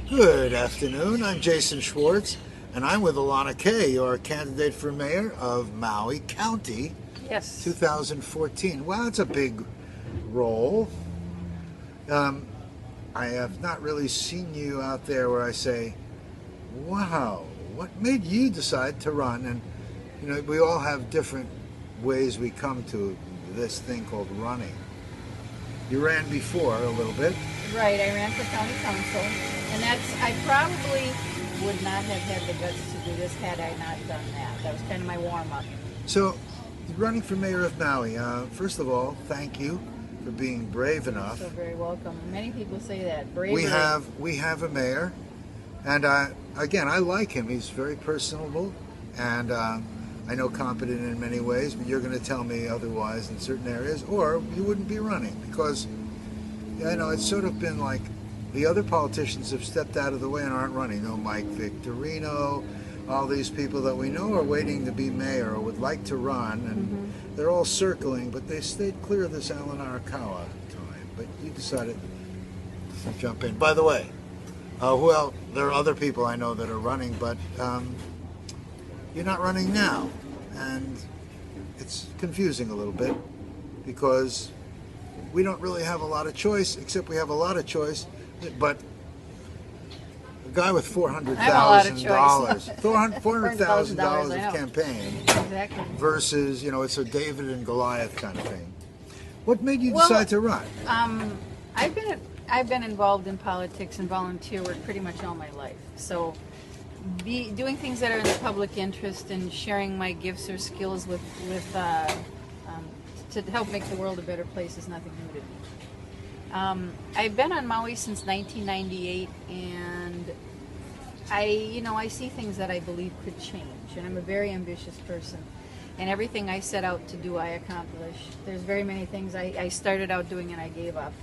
Good afternoon. I'm Jason Schwartz, and I'm with Alana Kay, your candidate for mayor of Maui County, Yes. 2014. Wow, it's a big role. Um, I have not really seen you out there where I say, wow, what made you decide to run? And, we all have different ways we come to this thing called running. You ran before a little bit. Right, I ran for county council, and I probably would not have had the guts to do this had I not done that. That was kind of my warm-up. So, running for mayor of Maui, first of all, thank you for being brave enough. So very welcome. Many people say that. Bravery. We have a mayor, and again, I like him. He's very personable, and I know competent in many ways, but you're going to tell me otherwise in certain areas, or you wouldn't be running, because it's sort of been like the other politicians have stepped out of the way and aren't running. Mike Victorino, all these people that we know are waiting to be mayor or would like to run, and they're all circling, but they stayed clear of this Alana time. But you decided to jump in. By the way, well, there are other people I know that are running, but you're not running now, and it's confusing a little bit because we don't really have a lot of choice, except we have a lot of choice, but a guy with $400,000, $400,000 of campaign Exactly. versus, it's a David and Goliath kind of thing. What made you decide to run? I've been involved in politics and volunteer work pretty much all my life. So doing things that are in the public interest and sharing my gifts or skills with to help make the world a better place is nothing new to me. I've been on Maui since 1998, and I see things that I believe could change, and I'm a very ambitious person, and everything I set out to do I accomplish. There's very many things I started out doing and I gave up.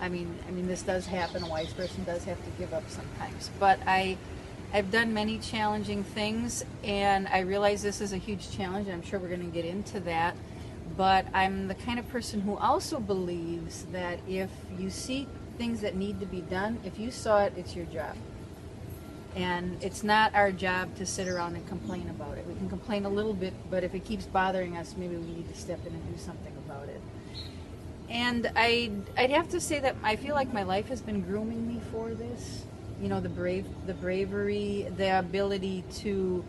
I mean this does happen. A wise person does have to give up sometimes, but I've done many challenging things, and I realize this is a huge challenge. I'm sure we're going to get into that. But I'm the kind of person who also believes that if you see things that need to be done, if you saw it, it's your job. And it's not our job to sit around and complain about it. We can complain a little bit, but if it keeps bothering us, maybe we need to step in and do something about it. And I'd have to say that I feel like my life has been grooming me for this. The bravery, the ability to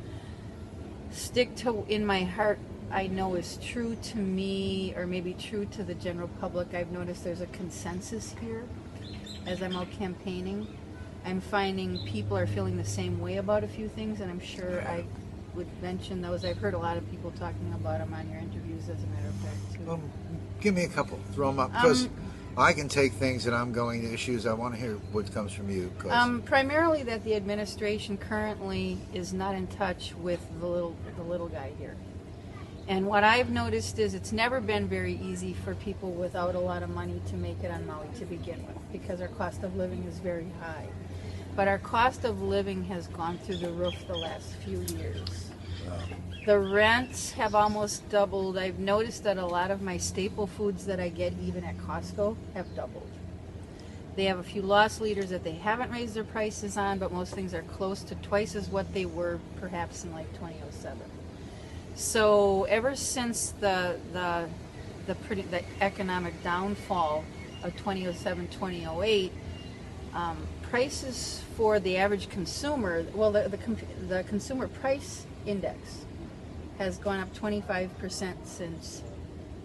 stick to in my heart I know is true to me, or maybe true to the general public. I've noticed there's a consensus here as I'm out campaigning. I'm finding people are feeling the same way about a few things, and I'm sure I would mention those. I've heard a lot of people talking about them on your interviews, as a matter of fact, too. Give me a couple. Throw them up, because I can take things and I'm going to issues. I want to hear what comes from you. Primarily that the administration currently is not in touch with the little guy here. And what I've noticed is it's never been very easy for people without a lot of money to make it on Maui to begin with, because our cost of living is very high. But our cost of living has gone through the roof the last few years. The rents have almost doubled. I've noticed that a lot of my staple foods that I get even at Costco have doubled. They have a few loss leaders that they haven't raised their prices on, but most things are close to twice as what they were perhaps in like 2007. So ever since the economic downfall of 2007, 2008, prices for the average consumer, well, the consumer price index has gone up 25% since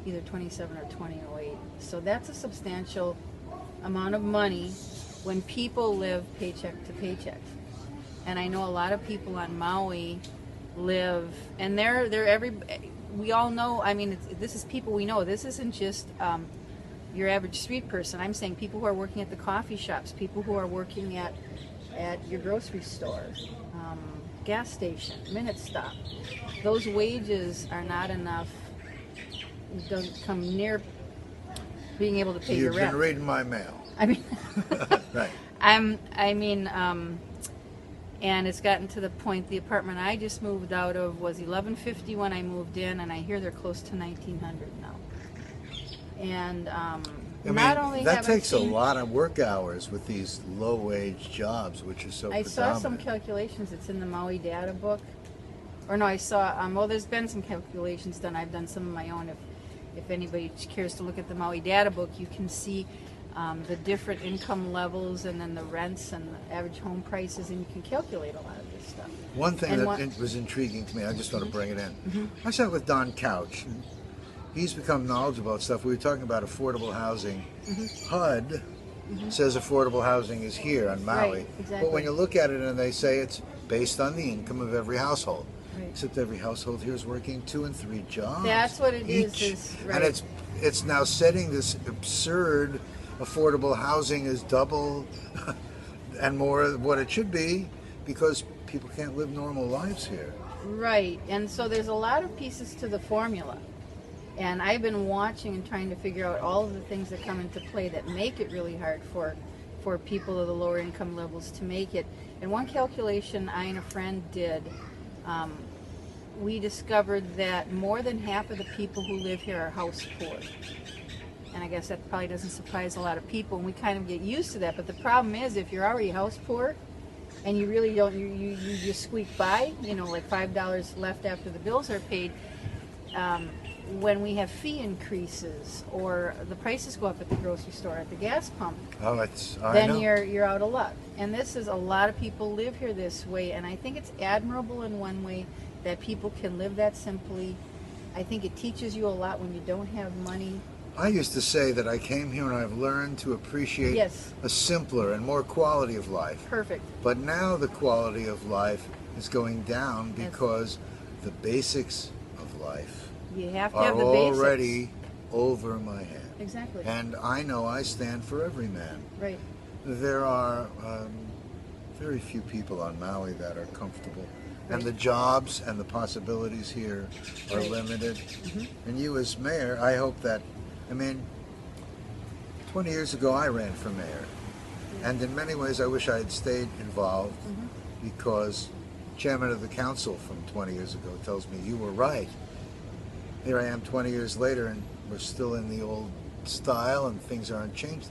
either 27 or 2008. So that's a substantial amount of money when people live paycheck to paycheck. And I know a lot of people on Maui live, and we all know, this is people we know. This isn't just your average street person. I'm saying people who are working at the coffee shops, people who are working at your grocery store, gas station, minute stop. Those wages are not enough, don't come near being able to pay your rent. You've been reading my mail. Right. And it's gotten to the point, the apartment I just moved out of was $1,150 when I moved in, and I hear they're close to $1,900 now. And I Not mean, only that have I takes a seen, lot of work hours with these low-wage jobs, which are so I saw some predominant. calculations. It's in the Maui data book. Or no, I saw, well, there's been some calculations done. I've done some of my own. If anybody cares to look at the Maui data book, you can see the different income levels and then the rents and the average home prices, and you can calculate a lot of this stuff. One thing And that one- was intriguing to me, I just want to bring it in. I sat with Don Couch. And he's become knowledgeable about stuff. We were talking about affordable housing. HUD says affordable housing is here on Maui. Right, exactly. But when you look at it and they say it's based on the income of every household. Right. Except every household here is working 2 and 3 jobs. That's what it is, each. right. And it's now setting this absurd affordable housing is double and more of what it should be because people can't live normal lives here. Right, and so there's a lot of pieces to the formula. And I've been watching and trying to figure out all of the things that come into play that make it really hard for people of the lower income levels to make it. And one calculation I and a friend did, we discovered that more than half of the people who live here are house poor. And I guess that probably doesn't surprise a lot of people, and we kind of get used to that. But the problem is, if you're already house poor, and you really don't, you just squeak by, like $5 left after the bills are paid. When we have fee increases or the prices go up at the grocery store, at the gas pump, I then know. you're out of luck. And this is, a lot of people live here this way, and I think it's admirable in one way that people can live that simply. I think it teaches you a lot when you don't have money. I used to say that I came here and I've learned to appreciate Yes. a simpler and more quality of life. Perfect. But now the quality of life is going down Yes. because the basics of life You have to are have the basics. already over my head. Exactly. And I know I stand for every man. Right. There are very few people on Maui that are comfortable. And Right. the jobs and the possibilities here are Right. limited. And you as mayor, I hope that, 20 years ago I ran for mayor. And in many ways I wish I had stayed involved because chairman of the council from 20 years ago tells me you were right. Here I am 20 years later and we're still in the old style and things aren't changed.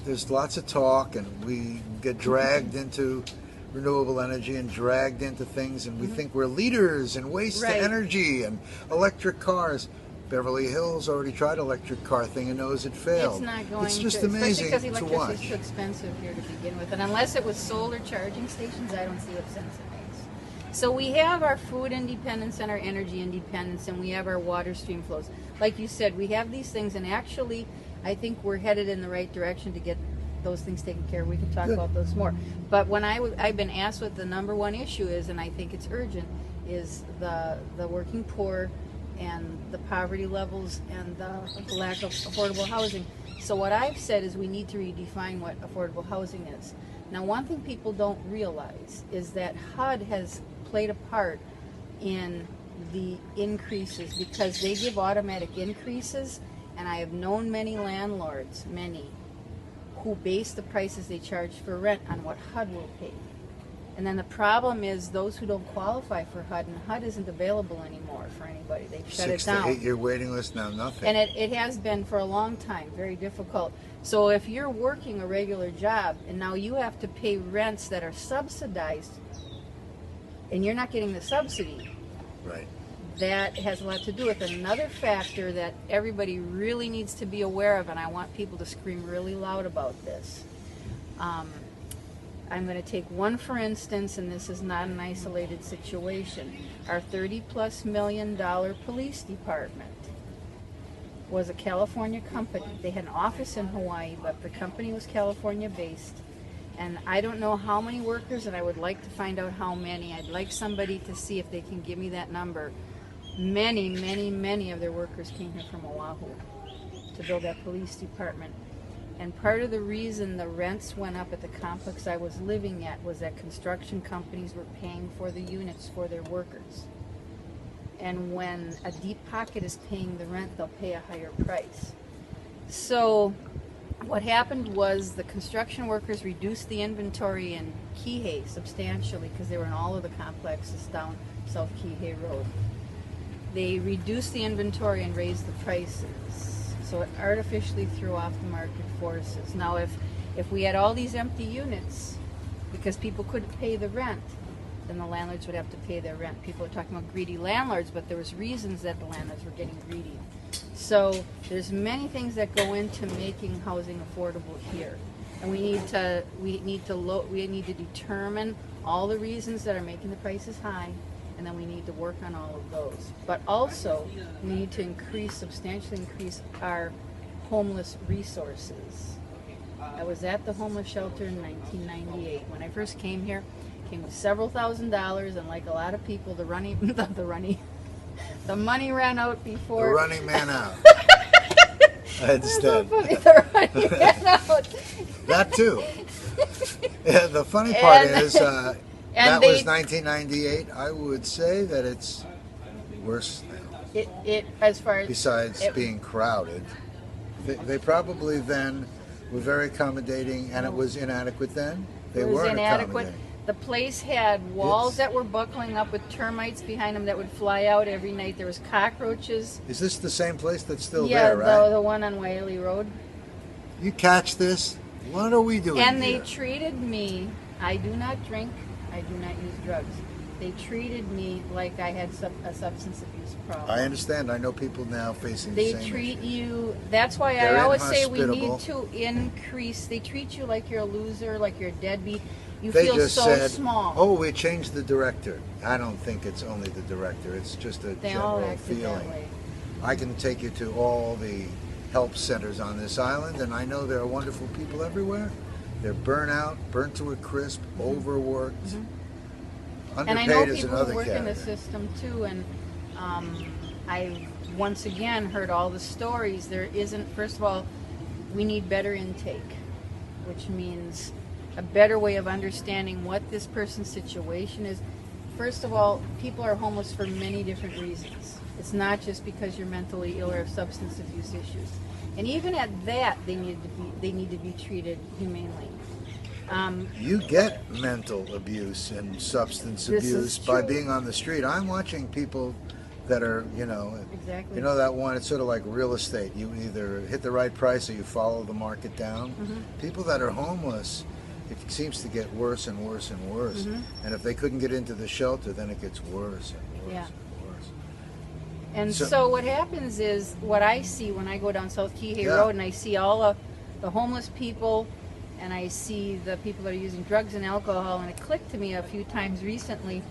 There's lots of talk and we get dragged into renewable energy and dragged into things and we think we're leaders in waste Right. energy and electric cars. Beverly Hills already tried electric car thing and knows it failed. It's not going It's just to, amazing especially to because electricity watch. is too expensive here to begin with. And unless it was solar charging stations, I don't see what sense it makes. So we have our food independence and our energy independence, and we have our water stream flows. Like you said, we have these things, and actually, I think we're headed in the right direction to get those things taken care of. We can talk Good. about those more. But when I've been asked what the number one issue is, and I think it's urgent, is the working poor and the poverty levels and the lack of affordable housing. So what I've said is we need to redefine what affordable housing is. Now, one thing people don't realize is that HUD has played a part in the increases because they give automatic increases, and I have known many landlords, who base the prices they charge for rent on what HUD will pay. And then the problem is those who don't qualify for HUD, and HUD isn't available anymore for anybody. They've shut 6 it down. to 8 year waiting list, now nothing. And it has been for a long time, very difficult. So if you're working a regular job and now you have to pay rents that are subsidized and you're not getting the subsidy, Right. that has a lot to do with it. Another factor that everybody really needs to be aware of, and I want people to scream really loud about this. I'm going to take one for instance, and this is not an isolated situation. Our $30+ million police department was a California company. They had an office in Hawaii, but the company was California based. And I don't know how many workers, and I would like to find out how many. I'd like somebody to see if they can give me that number. Many of their workers came here from Oahu to build that police department. And part of the reason the rents went up at the complex I was living at was that construction companies were paying for the units for their workers. And when a deep pocket is paying the rent, they'll pay a higher price. So what happened was the construction workers reduced the inventory in Kihei substantially because they were in all of the complexes down South Kihei Road. They reduced the inventory and raised the prices. So it artificially threw off the market forces. Now, if we had all these empty units because people couldn't pay the rent, then the landlords would have to pay their rent. People are talking about greedy landlords, but there was reasons that the landlords were getting greedy. So there's many things that go into making housing affordable here, and we need to determine all the reasons that are making the prices high, and then we need to work on all of those. But also, we need to substantially increase our homeless resources. I was at the homeless shelter in 1998. When I first came here, came with several $1,000s, and like a lot of people, the money ran out before. The running man out. Instead. The running ran out. That too. Yeah, the funny part is that was 1998. I would say that it's worse now. It as far as besides being crowded, they probably then were very accommodating, and it was inadequate then. They weren't inadequate. The place had walls that were buckling up with termites behind them that would fly out every night. There was cockroaches. Is this the same place that's still there, right? Yeah, the one on Whaley Road. You catch this? What are we doing And here? they treated me, I do not drink, I do not use drugs. They treated me like I had a substance abuse problem. I understand. I know people now facing the same They treat issue. you, that's why They're I always say we inhospitable. need to increase, they treat you like you're a loser, like you're a deadbeat. You They feel just so said, small. "Oh, we changed the director." I don't think it's only the director. It's just a They all general acted feeling. that way. I can take you to all the help centers on this island, and I know there are wonderful people everywhere. They're burnt out, burnt to a crisp, overworked, And I underpaid know is people another who work in the category. system too, and I once again heard all the stories. There isn't, first of all, we need better intake, which means a better way of understanding what this person's situation is. First of all, people are homeless for many different reasons. It's not just because you're mentally ill or have substance abuse issues. And even at that, they need to be treated humanely. You get mental abuse and substance This is abuse by true. being on the street. I'm watching people that are, Exactly. you know that one, it's sort of like real estate. You either hit the right price or you follow the market down. People that are homeless, it seems to get worse and worse and worse. And if they couldn't get into the shelter, then it gets worse and worse Yeah. and worse. And So- so what happens is, what I see when I go down South Kihei Yeah. Road and I see all of the homeless people, and I see the people that are using drugs and alcohol, and it clicked to me a few times recently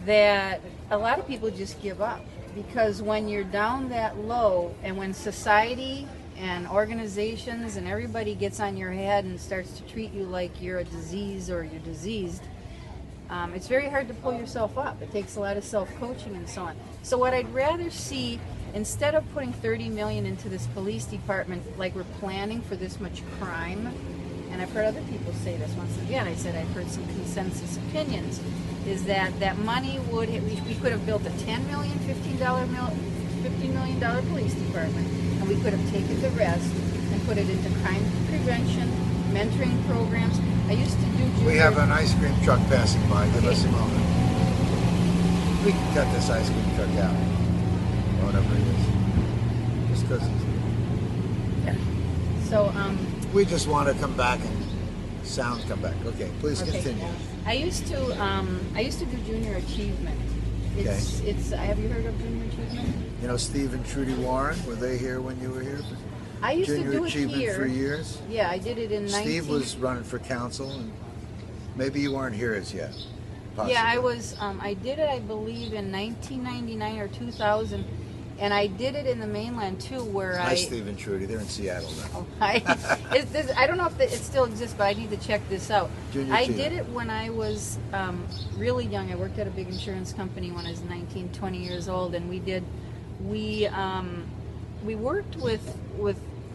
that a lot of people just give up. Because when you're down that low, and when society and organizations and everybody gets on your head and starts to treat you like you're a disease or you're diseased, it's very hard to pull yourself up. It takes a lot of self-coaching and so on. So what I'd rather see, instead of putting $30 million into this police department, like we're planning for this much crime, and I've heard other people say this once again, I said I've heard some consensus opinions, is that money would, we could have built a $10 million, $15 million police department, and we could have taken the rest and put it into crime prevention, mentoring programs. I used to do junior... We have an ice cream truck passing by. Give us a moment. We can cut this ice cream truck out. Or whatever it is. Just because So, we just want to come back and sound come back. Okay, please okay. continue. I used to do junior achievement. It's have you heard of junior achievement? You know Steve and Trudy Warren, were they here when you were here? I used Junior to do it Achievement here. for years. Yeah, I did it in Steve was running for council, and maybe you weren't here as yet. Possibly. Yeah, I was. I did it, I believe, in 1999 or 2000, and I did it in the mainland too, where Hi, Steve and Trudy. They're in Seattle now. I don't know if it still exists, but I need to check this out. Junior I Achievement. did it when I was really young. I worked at a big insurance company when I was 19, 20 years old, and we worked with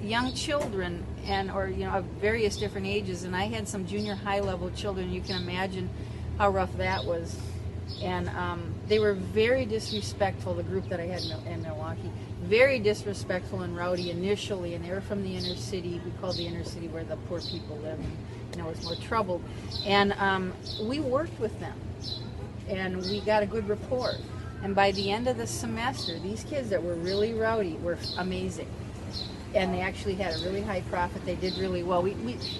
young children of various different ages, and I had some junior high level children. You can imagine how rough that was. And they were very disrespectful, the group that I had in Milwaukee, very disrespectful and rowdy initially, and they were from the inner city. We called the inner city where the poor people live, and it was more troubled. And we worked with them, and we got a good rapport. And by the end of the semester, these kids that were really rowdy were amazing. And they actually had a really high profit. They did really well.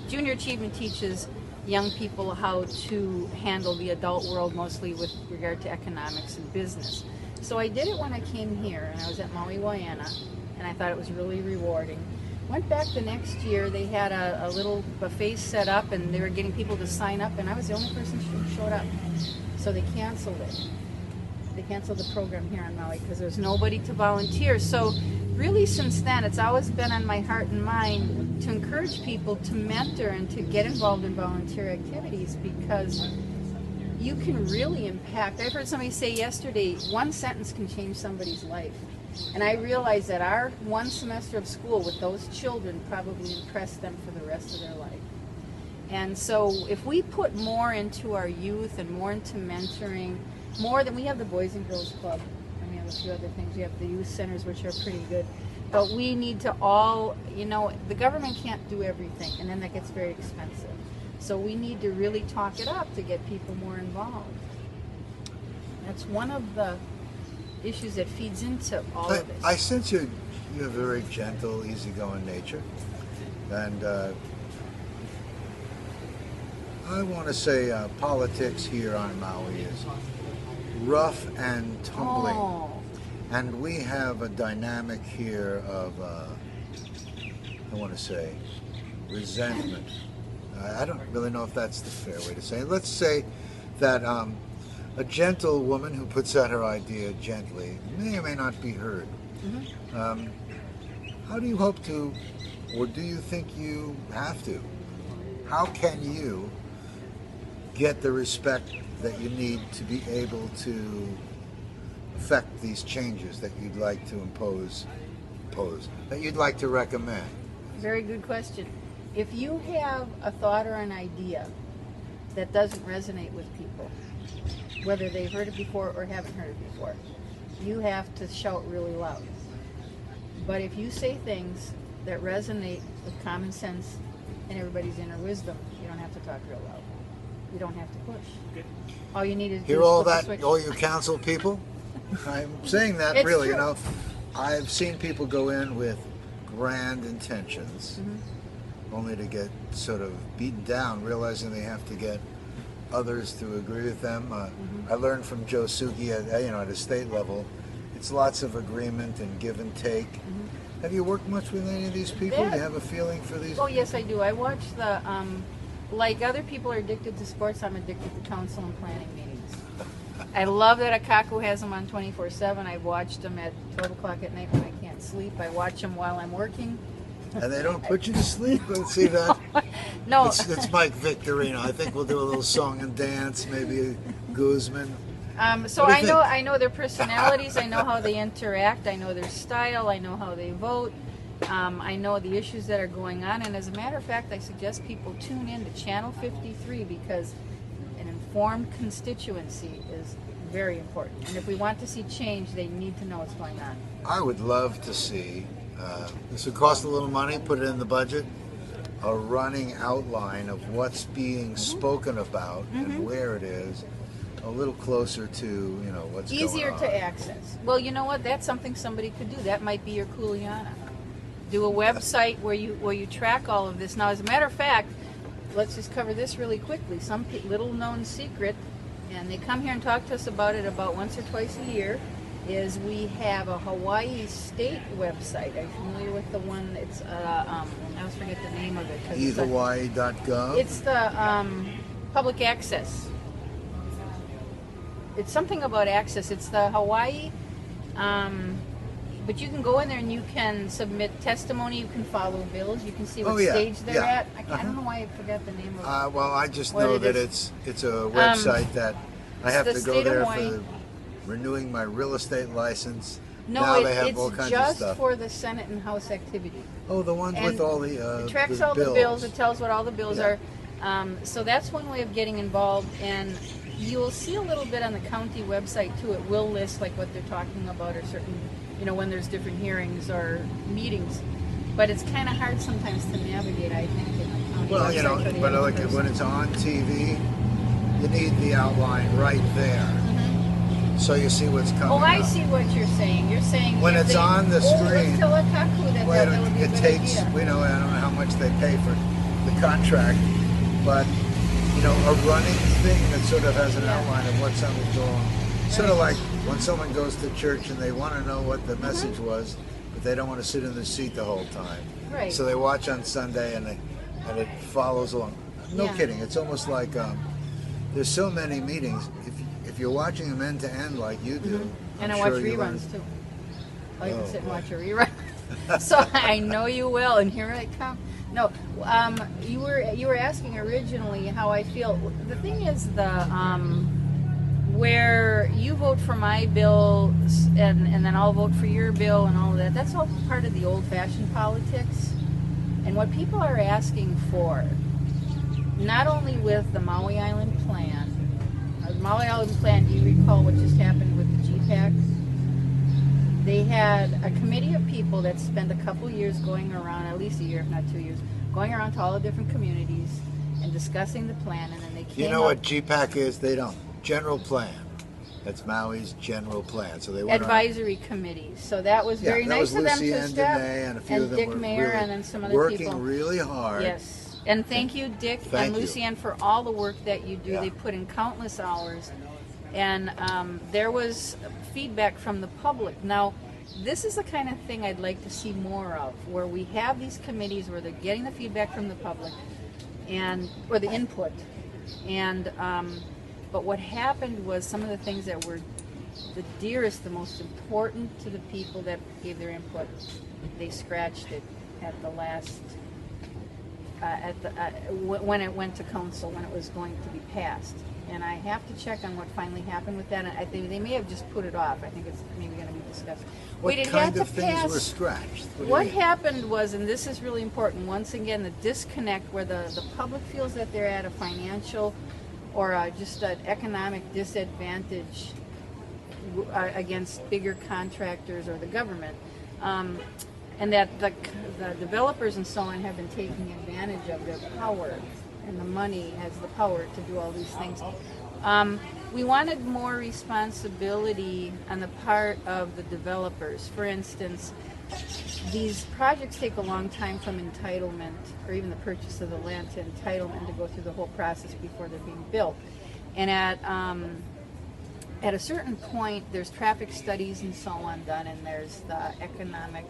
Junior Achievement teaches young people how to handle the adult world, mostly with regard to economics and business. So I did it when I came here, and I was at Maui, Waiana, and I thought it was really rewarding. Went back the next year, they had a little buffet set up, and they were getting people to sign up, and I was the only person who showed up. So they canceled it. They canceled the program here on Maui because there was nobody to volunteer. So really since then, it's always been on my heart and mind to encourage people to mentor and to get involved in volunteer activities, because you can really impact. I've heard somebody say yesterday, one sentence can change somebody's life. And I realized that our one semester of school with those children probably impressed them for the rest of their life. And so if we put more into our youth and more into mentoring, more than we have the Boys and Girls Club, and we have a few other things. We have the youth centers, which are pretty good. But we need to all, the government can't do everything, and then that gets very expensive. So we need to really talk it up to get people more involved. That's one of the issues that feeds into all of this. I sense you have a very gentle, easygoing nature. And I want to say politics here on Maui is rough and tumbling. Oh. And we have a dynamic here of, I want to say, resentment. I don't really know if that's the fair way to say it. Let's say that a gentle woman who puts out her idea gently may or may not be heard. Mm-hmm. How do you hope to, or do you think you have to? How can you get the respect that you need to be able to affect these changes that you'd like to impose, that you'd like to recommend? Very good question. If you have a thought or an idea that doesn't resonate with people, whether they've heard it before or haven't heard it before, you have to shout really loud. But if you say things that resonate with common sense and everybody's inner wisdom, you don't have to talk real loud. You don't have to push. All you need is hear all that, all you council people? I'm saying that it's really, true. I've seen people go in with grand intentions, mm-hmm. only to get sort of beaten down, realizing they have to get others to agree with them. Mm-hmm. I learned from Joe Sugi at a state level, it's lots of agreement and give and take. Mm-hmm. Have you worked much with any of these people? Do you have a feeling for these? Oh, yes, I do. I watch the, like other people are addicted to sports, I'm addicted to council and planning meetings. I love that Akaku has them on 24/7. I've watched them at 12 o'clock at night when I can't sleep. I watch them while I'm working. And they don't put you to sleep? Let's see that. No. It's Mike Victorino. I think we'll do a little song and dance, maybe Guzman. So I know their personalities. I know how they interact. I know their style. I know how they vote. I know the issues that are going on. And as a matter of fact, I suggest people tune in to Channel 53 because an informed constituency is very important. And if we want to see change, they need to know what's going on. I would love to see, this would cost a little money, put it in the budget, a running outline of what's being mm-hmm. spoken about mm-hmm. and where it is, a little closer to, what's easier going on. to access. Well, you know what? That's something somebody could do. That might be your Kuleana. Do a website where you track all of this. Now, as a matter of fact, let's just cover this really quickly. Some little known secret, and they come here and talk to us about it about once or twice a year, is we have a Hawaii state website. Are you familiar with the one? It's I always forget the name of it. eHawaii.gov? It's the public access. It's something about access. It's the Hawaii, but you can go in there and you can submit testimony. You can follow bills. You can see what stage they're at. I don't know why I forgot the name of it. Well, I just know that it's a website that I have to go there for renewing my real estate license. No, now they have all kinds of just stuff. for the Senate and House activity. Oh, the ones with all the it tracks the all bills. the bills. It tells what all the bills are. So that's one way of getting involved. And you'll see a little bit on the county website too. It will list like what they're talking about or certain, when there's different hearings or meetings. But it's kind of hard sometimes to navigate, I think, in the county website. But like when it's on TV, you need the outline right there. Mm-hmm. so you see what's coming. Oh, I up. see what you're saying. You're saying When if it's they, on the screen, let's tell Otaku that well, that would be a it good takes. idea. We know, I don't know how much they pay for the contract, but a running thing that sort of has an Yeah. outline of what something's going on. Sort of Right. like when someone goes to church and they want to know what the message was, but they don't want to sit in the seat the whole time. Right. So they watch on Sunday and it follows along. No Yeah. kidding. It's almost like there's so many meetings. If you're watching them end to end like you do, And I'm I watch sure you learn- reruns too. I can Oh, sit and boy. watch a rerun. So I know you will, and here I come. No, you were asking originally how I feel. The thing is, where you vote for my bill and then I'll vote for your bill and all of that. That's all part of the old-fashioned politics. And what people are asking for, not only with the Maui Island plan. The Maui Island plan, do you recall what just happened with the GPAC? They had a committee of people that spent a couple years going around, at least a year, if not 2 years, going around to all the different communities and discussing the plan, and then they came You know up, what GPAC is? They don't. General plan. That's Maui's general plan. So they went around- advisory committees. So that was very that nice was of them Lucy to and step, Danae and a few of them Dick were Mayer really and then some other working people. really hard. Yes. And thank you, Dick Thank and you. Lucianne, for all the work that you do. Yeah. They put in countless hours. And there was feedback from the public. Now, this is the kind of thing I'd like to see more of, where we have these committees where they're getting the feedback from the public or the input. And but what happened was some of the things that were the dearest, the most important to the people that gave their input, they scratched it at the last, when it went to council, when it was going to be passed. And I have to check on what finally happened with that. I think they may have just put it off. I think it's maybe going to be discussed. What Wait, it kind had of to things pass. were scratched? What do you What mean? happened was, and this is really important, once again, the disconnect where the public feels that they're at a financial or just an economic disadvantage against bigger contractors or the government. And that the developers and so on have been taking advantage of their power, and the money has the power to do all these things. We wanted more responsibility on the part of the developers. For instance, these projects take a long time from entitlement, or even the purchase of the land, to entitlement, to go through the whole process before they're being built. And at a certain point, there's traffic studies and so on done, and there's the economic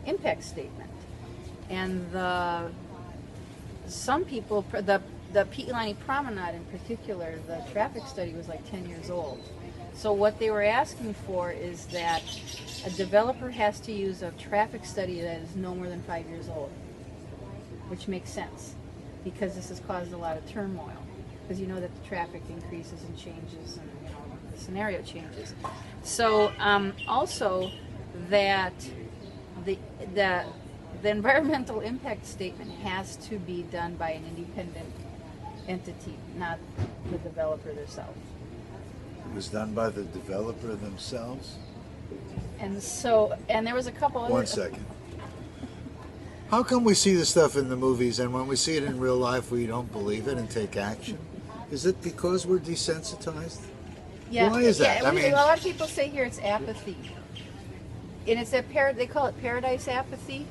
impact statement. And some people, the Pi'ilani Promenade in particular, the traffic study was like 10 years old. So what they were asking for is that a developer has to use a traffic study that is no more than 5 years old, which makes sense because this has caused a lot of turmoil. Because you know that the traffic increases and changes, and the scenario changes. So also that the environmental impact statement has to be done by an independent entity, not the developer themselves. It was done by the developer themselves? And there was a couple other... One second. How come we see this stuff in the movies and when we see it in real life we don't believe it and take action? Is it because we're desensitized? Yeah. Why is that? Yeah, I mean, a lot of people say here it's apathy. And it's they call it paradise apathy.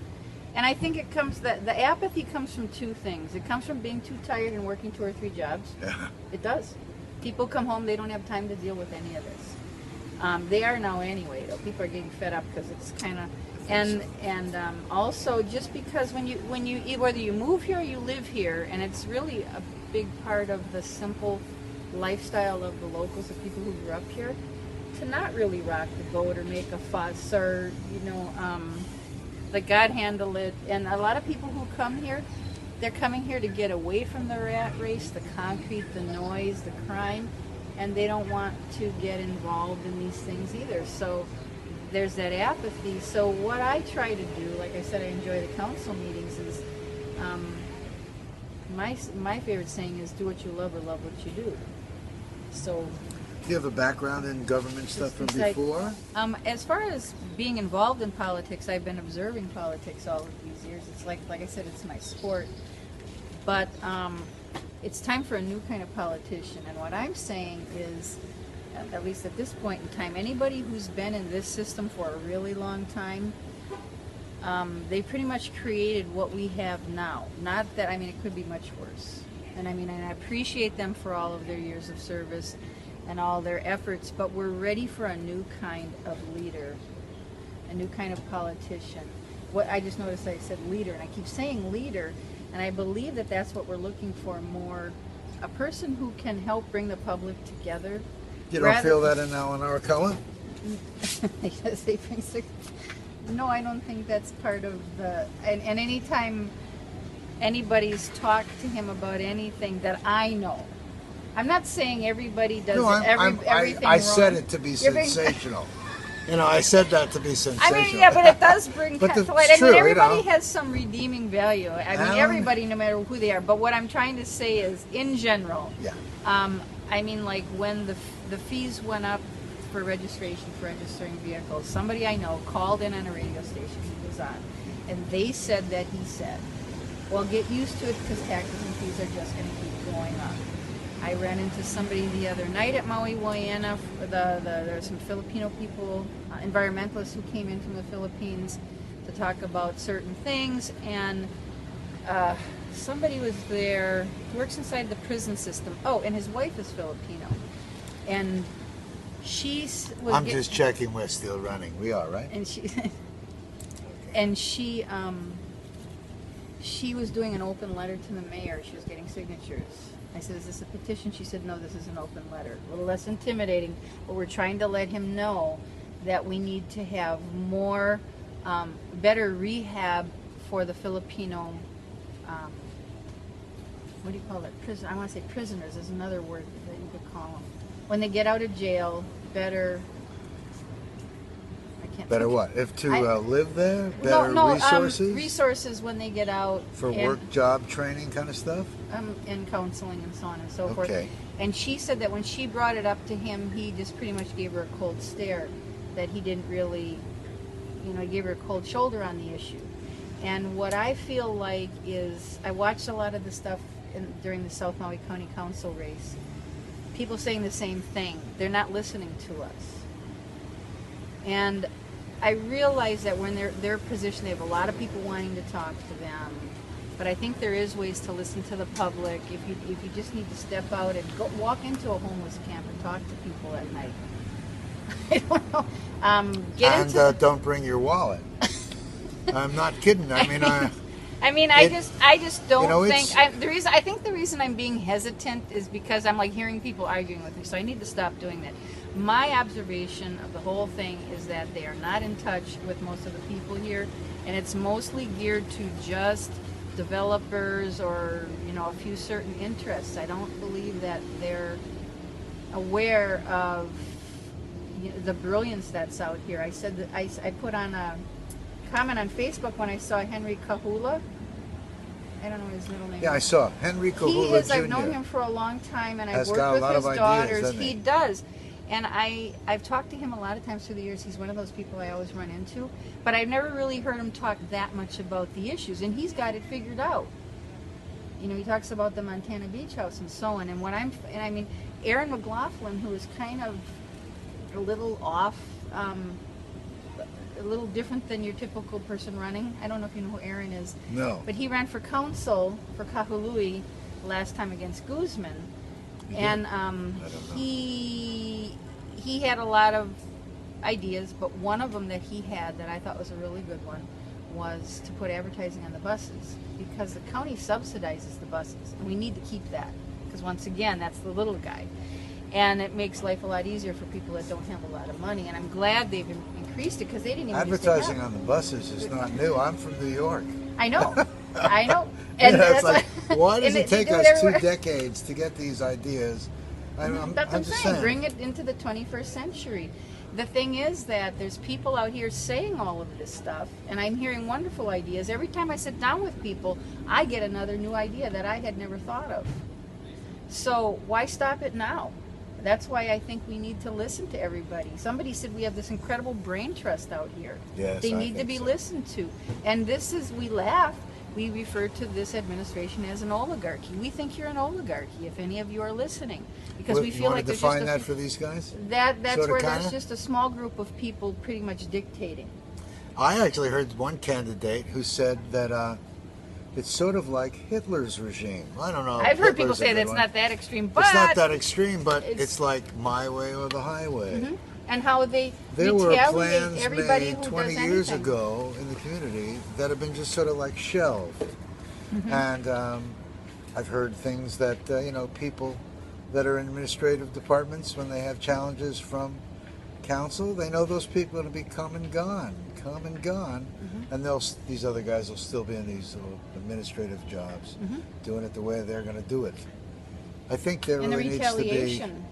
And I think it comes, the apathy comes from two things. It comes from being too tired and working 2 or 3 jobs. yeah. It does. People come home, they don't have time to deal with any of this. They are now anyway, though. People are getting fed up because it's kind of, and also just because when you whether you move here or you live here, and it's really a big part of the simple lifestyle of the locals, the people who grew up here, to not really rock the boat or make a fuss or let God handle it. And a lot of people who come here, they're coming here to get away from the rat race, the concrete, the noise, the crime, and they don't want to get involved in these things either. So there's that apathy. So what I try to do, like I said, I enjoy the council meetings, is my favorite saying is do what you love or love what you do. So Do you have a background in government stuff from before? as far as being involved in politics, I've been observing politics all of these years. It's like I said, it's my sport. But it's time for a new kind of politician. And what I'm saying is at least at this point in time, anybody who's been in this system for a really long time, they pretty much created what we have now. Not that, I mean, it could be much worse. And I mean, and I appreciate them for all of their years of service and all their efforts, but we're ready for a new kind of leader, a new kind of politician. What I just noticed, I said leader, and I keep saying leader, and I believe that that's what we're looking for more. A person who can help bring the public together. You don't feel that in Alana Cohen? Yes, they bring no, I don't think that's part of the. And anytime anybody's talked to him about anything that I know, I'm not saying everybody does everything I wrong. said it to be sensational. You know, I said that to be sensational. I mean, yeah, but it does bring but to light. it's I mean, true, everybody you know. has some redeeming value. I mean, everybody, no matter who they are. But what I'm trying to say is, in general, yeah. I mean, like when the fees went up for registration for registering vehicles, somebody I know called in on a radio station he was on, and they said that he said, well, get used to it because taxes and fees are just going to keep going up. I ran into somebody the other night at Maui, Waiana. There were some Filipino people, environmentalists who came in from the Philippines to talk about certain things, and somebody was there who works inside the prison system. Oh, and his wife is Filipino, and she was. I'm just checking we're still running. We are, right? And and she was doing an open letter to the mayor. She was getting signatures. I said, is this a petition? She said, no, this is an open letter. A little less intimidating, but we're trying to let him know that we need to have more, better rehab for the Filipino, what do you call it? Prison. I want to say prisoners is another word that you could call them. When they get out of jail, better. I can't. Better what? If to live there, better resources. Resources when they get out for work, job training, kind of stuff. And counseling and so on and so forth. Okay. And she said that when she brought it up to him, he just pretty much gave her a cold stare. That he didn't really, he gave her a cold shoulder on the issue. And what I feel like is, I watched a lot of the stuff during the South Maui County Council race. People saying the same thing. They're not listening to us. And I realize that when their position, they have a lot of people wanting to talk to them. But I think there is ways to listen to the public. If you just need to step out and go walk into a homeless camp and talk to people at night. I don't know. Don't bring your wallet. I'm not kidding. I mean, I just don't think. I think the reason I'm being hesitant is because I'm like hearing people arguing with me. So I need to stop doing that. My observation of the whole thing is that they are not in touch with most of the people here, and it's mostly geared to just developers or a few certain interests. I don't believe that they're aware of the brilliance that's out here. I said that I put on a comment on Facebook when I saw Henry Kahula. I don't know his middle name. Yeah, I saw Henry Kahula Jr. I've known him for a long time, and I've Has got a worked lot with of his ideas, daughters. doesn't He he? does. And I've talked to him a lot of times through the years. He's one of those people I always run into. But I've never really heard him talk that much about the issues. And he's got it figured out. He talks about the Montana Beach House and so on. And Aaron McLaughlin, who is kind of a little off, a little different than your typical person running. I don't know if you know who Aaron is. No. But he ran for council for Kahului last time against Guzman. And he had a lot of ideas, but one of them that he had that I thought was a really good one was to put advertising on the buses, because the county subsidizes the buses, and we need to keep that, because once again, that's the little guy. And it makes life a lot easier for people that don't have a lot of money, and I'm glad they've increased it, because they didn't even advertising on the buses is not new. I'm from New York. I know. And it's like, why does it take us everywhere. 2 decades to get these ideas? That's what I'm saying. Bring it into the 21st century. The thing is that there's people out here saying all of this stuff, and I'm hearing wonderful ideas. Every time I sit down with people, I get another new idea that I had never thought of. So why stop it now? That's why I think we need to listen to everybody. Somebody said we have this incredible brain trust out here. Yes, they need to be listened to. And we laugh, we refer to this administration as an oligarchy. We think you're an oligarchy, if any of you are listening, because we You feel want like to there's just define that a, for these guys? that's Sorta, where kinda? there's just a small group of people pretty much dictating. I actually heard one candidate who said that it's sort of like Hitler's regime. I don't know. I've heard people Hitler's a say good that's one. not that extreme, but It's not that extreme, but it's- it's like my way or the highway. Mhm. And how they There were retaliate plans everybody made who 20 does years anything. ago in the community that have been just sort of like shelved. And I've heard things that, people that are in administrative departments, when they have challenges from council, they know those people will be come and gone. And these other guys will still be in these administrative jobs, doing it the way they're going to do it. I think there And the really needs to be... retaliation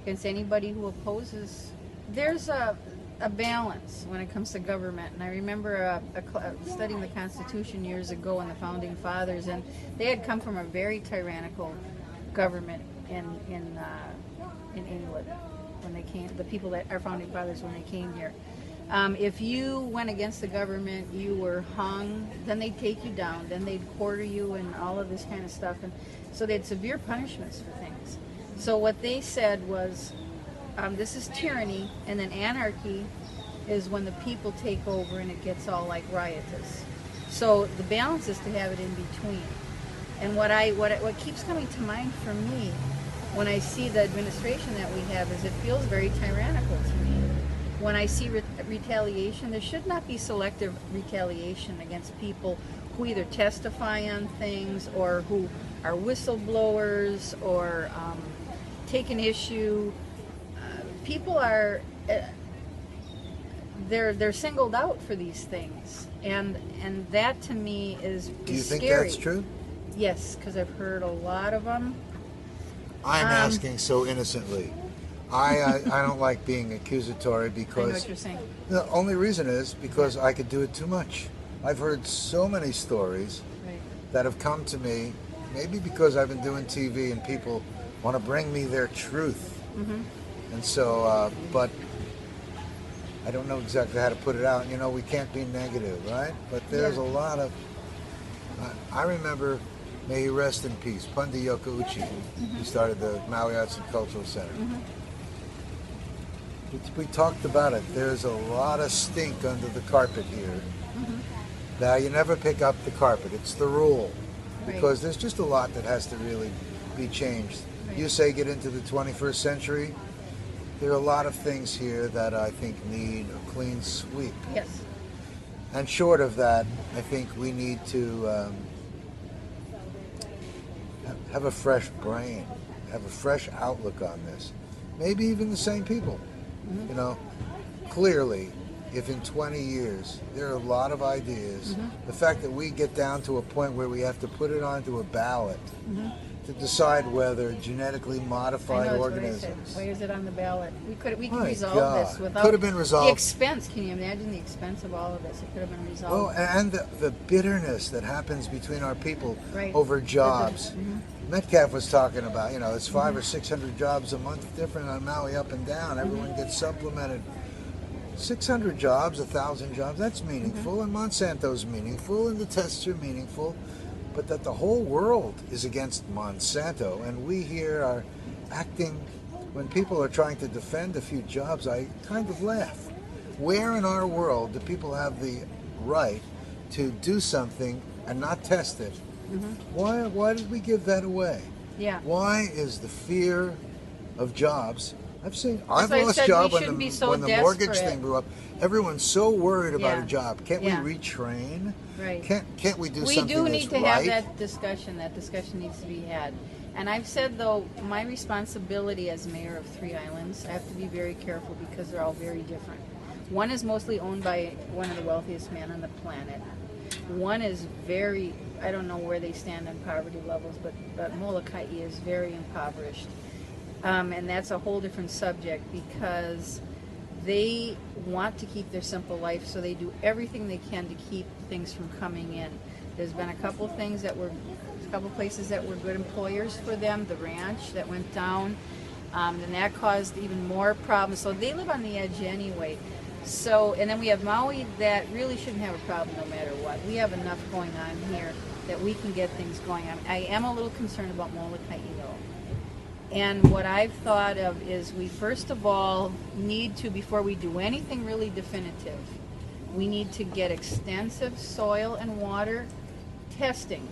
against anybody who opposes. There's a balance when it comes to government. And I remember studying the Constitution years ago and the Founding Fathers, and they had come from a very tyrannical government in England when they came. The people that are Founding Fathers when they came here. If you went against the government, you were hung. Then they'd take you down. Then they'd quarter you and all of this kind of stuff. And so they had severe punishments for things. So what they said was, this is tyranny, and then anarchy is when the people take over and it gets all like riotous. So the balance is to have it in between. And what keeps coming to mind for me when I see the administration that we have is it feels very tyrannical to me. When I see retaliation, there should not be selective retaliation against people who either testify on things or who are whistleblowers or take an issue. People are they're singled out for these things, and that to me is Do you think scary. that's true? Yes, because I've heard a lot of them. I'm asking so innocently. I don't like being accusatory I know because what you're saying. the only reason is because I could do it too much. I've heard so many stories Right. that have come to me, maybe because I've been doing TV and people want to bring me their truth. And so, but I don't know exactly how to put it out. We can't be negative, right? But there's a lot of, I remember, may he rest in peace, Punda Yokouchi, who started the Maui Arts and Cultural Center. We talked about it. There's a lot of stink under the carpet here. Now, you never pick up the carpet. It's the rule. Because there's just a lot that has to really be changed. Right. You say get into the 21st century. There are a lot of things here that I think need a clean sweep. Yes. And short of that, I think we need to have a fresh brain, have a fresh outlook on this. Maybe even the same people. Clearly, if in 20 years there are a lot of ideas, the fact that we get down to a point where we have to put it onto a ballot to decide whether genetically modified organisms. Why is it on the ballot? We could My resolve God. this without Could have been resolved. the expense. Can you imagine the expense of all of this? It could have been resolved. Oh, and the bitterness that happens between our people Right. over jobs. Metcalf was talking about, it's 500 or 600 jobs a month different on Maui up and down. Everyone gets supplemented. 600 jobs, 1,000 jobs, that's meaningful, and Monsanto's meaningful, and the tests are meaningful, but that the whole world is against Monsanto, and we here are acting, when people are trying to defend a few jobs, I kind of laugh. Where in our world do people have the right to do something and not test it? Why did we give that away? Yeah. Why is the fear of jobs? I've why I lost said job we when shouldn't be so when the mortgage desperate. thing blew up. Everyone's so worried about Yeah. a job. Can't Yeah. we retrain? Right. Can't we do We something do that's need to right? have that discussion. That discussion needs to be had. And I've said, though, my responsibility as mayor of Three Islands, I have to be very careful because they're all very different. One is mostly owned by one of the wealthiest men on the planet. One is I don't know where they stand on poverty levels, but Molokai is very impoverished. And that's a whole different subject because they want to keep their simple life, so they do everything they can to keep things from coming in. There's been a couple places that were good employers for them. The ranch that went down, And that caused even more problems. So they live on the edge anyway. So, and then we have Maui that really shouldn't have a problem no matter what. We have enough going on here that we can get things going on. I am a little concerned about Molokai though. And what I've thought of is we first of all need to, before we do anything really definitive, we need to get extensive soil and water testing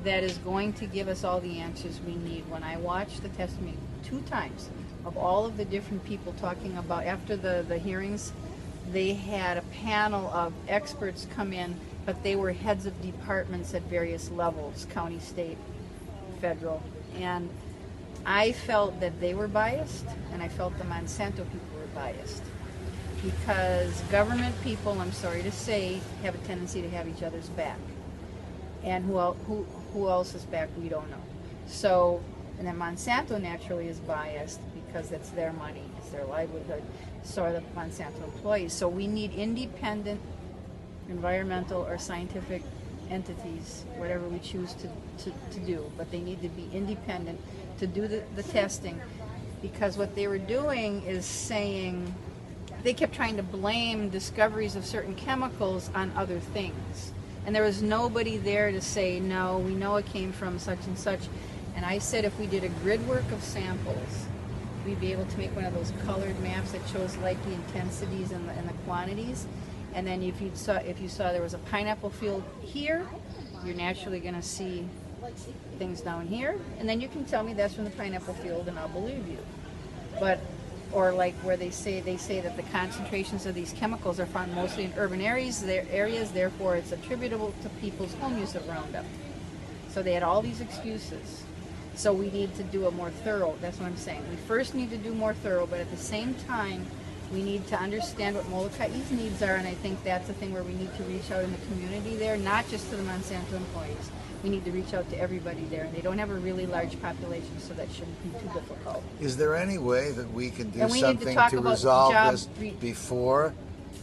that is going to give us all the answers we need. When I watched the testimony 2 times of all of the different people talking about, after the hearings, they had a panel of experts come in, but they were heads of departments at various levels, county, state, federal. And I felt that they were biased, and I felt the Monsanto people were biased. Because government people, I'm sorry to say, have a tendency to have each other's back. And who else's back, we don't know. So, and then Monsanto naturally is biased because it's their money, it's their livelihood. So are the Monsanto employees. So we need independent environmental or scientific entities, whatever we choose to do, but they need to be independent to do the testing, because what they were doing is saying, they kept trying to blame discoveries of certain chemicals on other things. And there was nobody there to say, no, we know it came from such and such. And I said if we did a grid work of samples, we'd be able to make one of those colored maps that shows like the intensities and the quantities. And then if you saw there was a pineapple field here, you're naturally going to see things down here. And then you can tell me that's from the pineapple field and I'll believe you. But or like where they say that the concentrations of these chemicals are found mostly in urban areas, therefore it's attributable to people's home use of Roundup. So they had all these excuses. So we need to do a more thorough, that's what I'm saying. We first need to do more thorough, but at the same time, we need to understand what Molokai's needs are, and I think that's the thing where we need to reach out in the community there, not just to the Monsanto employees. We need to reach out to everybody there, and they don't have a really large population, so that shouldn't be too difficult. Is there any way that we can do And we need to something talk to about resolve this before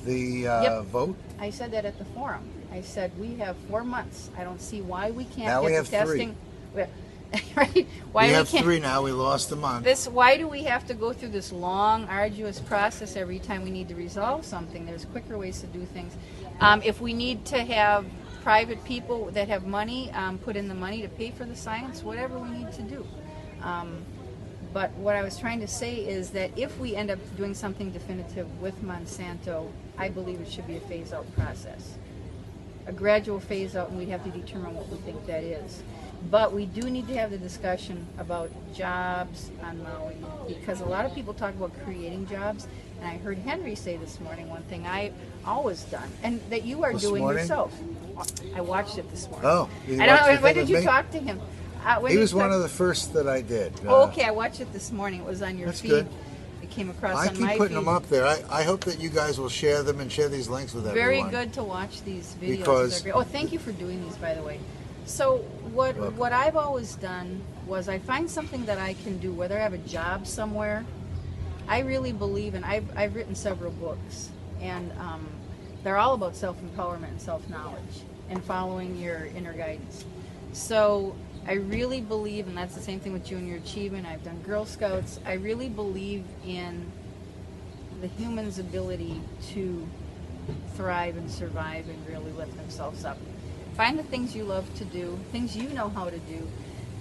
the Yep. vote? I said that at the forum. I said we have 4 months. I don't see why we can't Now get we the have 3. testing. Right? Why we we have can't? 3 now. We lost a month. Why do we have to go through this long, arduous process every time we need to resolve something? There's quicker ways to do things. If we need to have private people that have money put in the money to pay for the science, whatever we need to do. But what I was trying to say is that if we end up doing something definitive with Monsanto, I believe it should be a phase-out process. A gradual phase-out, and we'd have to determine what we think that is. But we do need to have the discussion about jobs on Maui, because a lot of people talk about creating jobs, and I heard Henry say this morning one thing I always done, and that you are doing yourself. I watched it this morning. Oh, I don't know, when did you talk to him? He was one of the first that I did. Oh, okay, I watched it this morning. It was on your feed. Good. It came across I on keep my putting feed. them up there. I hope that you guys will share them and share these links with Very everyone. good to watch these videos. Because they're great. Oh, thank you for doing these, by the way. So what I've always done was I find something that I can do, whether I have a job somewhere. I really believe, and I've written several books, and they're all about self-empowerment and self-knowledge and following your inner guidance. So I really believe, and that's the same thing with Junior Achievement, I've done Girl Scouts, I really believe in the human's ability to thrive and survive and really lift themselves up. Find the things you love to do, things you know how to do,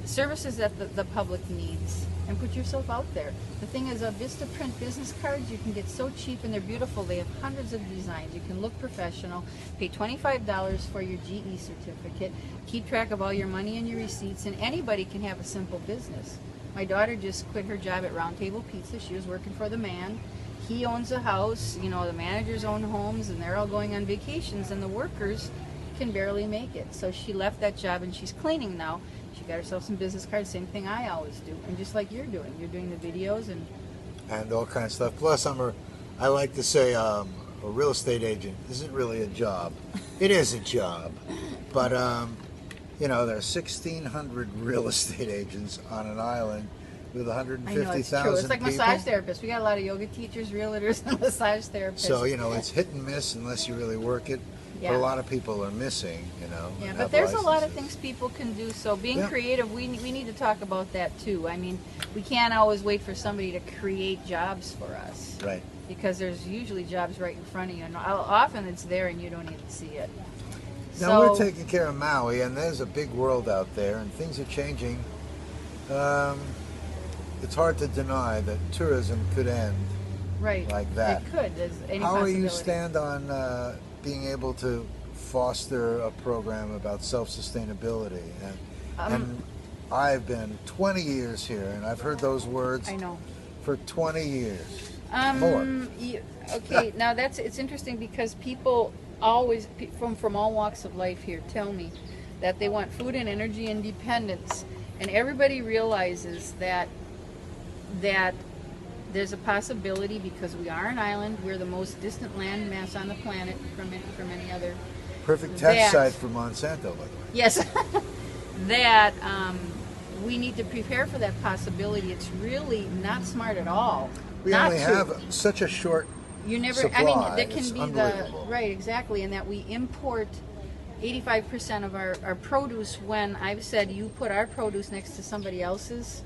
services that the public needs, and put yourself out there. The thing is, Vista Print business cards, you can get so cheap and they're beautiful. They have hundreds of designs. You can look professional, pay $25 for your GE certificate, keep track of all your money and your receipts, and anybody can have a simple business. My daughter just quit her job at Round Table Pizza. She was working for the man. He owns a house, you know, the managers own homes, and they're all going on vacations, and the workers can barely make it. So she left that job and she's cleaning now. She got herself some business cards, same thing I always do. And just like you're doing the videos and all kinds of stuff. Plus, I like to say a real estate agent isn't really a job. It is a job. But, you know, there are 1,600 real estate agents on an island with 150,000 I know, it's true. It's like people. massage therapists. We got a lot of yoga teachers, realtors, and massage therapists. So, you know, it's hit and miss unless you really work it. Yeah. But a lot of people are missing, you know. Yeah, and but have there's a lot of licenses. things people can do. So being Yeah. creative, we need to talk about that too. I mean, we can't always wait for somebody to create jobs for us. Right. Because there's usually jobs right in front of you, and often it's there and you don't even see it. Now we're taking care of Maui, and there's a big world out there, and things are changing. Um, it's hard to deny that tourism could end right like that. It could. There's any How possibility. do you stand on being able to foster a program about self-sustainability? And I've been 20 years here, and I've heard those words I know. for 20 years. More. Okay, now it's interesting because people always from all walks of life here tell me that they want food and energy independence, and everybody realizes that there's a possibility, because we are an island, we're the most distant land mass on the planet from any other. Perfect test site for Monsanto, by the way. Yes, that we need to prepare for that possibility. It's really not smart at all. We not only to. have such a short I mean, there can It's be unbelievable. right, exactly, and that we import 85% of our produce. When I've said you put our produce next to somebody else's,